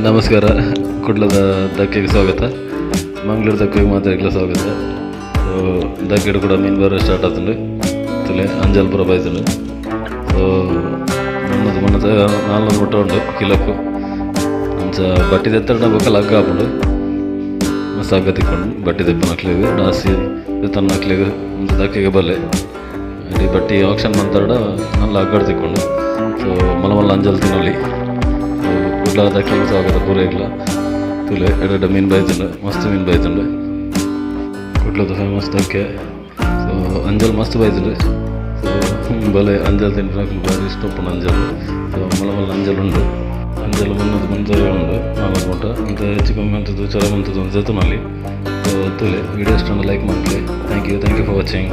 ನಮಸ್ಕಾರ. ಕುಡ್ಲದ ದಕ್ಕೆಗೆ ಸ್ವಾಗತ. ಮಂಗಳೂರು ದಕ್ಕೆಗೆ ಮಾತ್ರ ಸ್ವಾಗತ. ಸೊ ದಕ್ಕೆಡು ಕೂಡ ಮೀನು ಬರೋ ಸ್ಟಾರ್ಟ್ ಆತುಂಡು. ತುಲೆ ಅಂಜಲ್ ಪೂರ ಬೈತುಂಡು. ಸೊ ಮೊನ್ನದ 400 ಮುಟ್ಟ ಉಂಡು ಕಿಲೋಕು. ಅಂಚ ಬಟ್ಟಿ ತೆತ್ತಡ ಬೊಕ್ಕಲ ಹಗ್ಗ ಹಾಪುಂಡು. ಮಸ್ತ್ ಹಗ್ಗ ತಿಕ್ಕೊಂಡು ಬಟ್ಟಿ ತೆಪ್ಪನ ಹಾಕ್ಲಿಗೆ ಡಾಸಿ ತನ್ನ ಹಾಕ್ಲಿಗೆ ಒಂದು ದಕ್ಕೆಗೆ ಬಲೆ ಇಡೀ ಬಟ್ಟಿ ಆಕ್ಷನ್ ಮಂತಾಡ ನಲ್ಲ ಹಗ್ಗಡ್ ತಿಕ್ಕೊಂಡು. ಸೊ ಮಲ್ಲ ಅಂಜಲ್ ತಿನ್ನಲಿ. ಕುಡ್ಲ ದಕ್ಕೆಗೆ ಸ್ವಾಗತ ಪೂರ ಇಲ್ಲ. ತುಲೆ ಎಡೆ ಮೀನು ಬೈತುಂಡು, ಮಸ್ತ್ ಮೀನು ಬೈತುಂಡು. ಕುಡ್ಲದ ಫೇಮಸ್ ದಕ್ಕೆ. ಸೊ ಅಂಜಲ್ ಮಸ್ತ್ ಬೈತುಂಡು. ಸೊ ಬಲೆ ಅಂಜಲ್ ತಿಂಟಾಕಲು ಭಾರಿ ಇಷ್ಟಪಡ ಅಂಜಲ್. ಸೊ ಮಲ್ಲ ಅಂಜಲ್ ಉಂಡು. ಅಂಜಲ್ ಮುಂದೆ ಉಂಡು 4 ಮೂಟ ಅಂತ ಹೆಚ್ಚು ಕಮ್ಮಿ ಅಂತದ್ದು ಚಲ ಬಂತದ್ದು ಒಂದು ಜೊತೆನಲ್ಲಿ. ಸೊ ತುಲೆ ವಿಡಿಯೋ ಇಷ್ಟ ಲೈಕ್ ಮಾಡ್ತೀವಿ. Thank you for watching.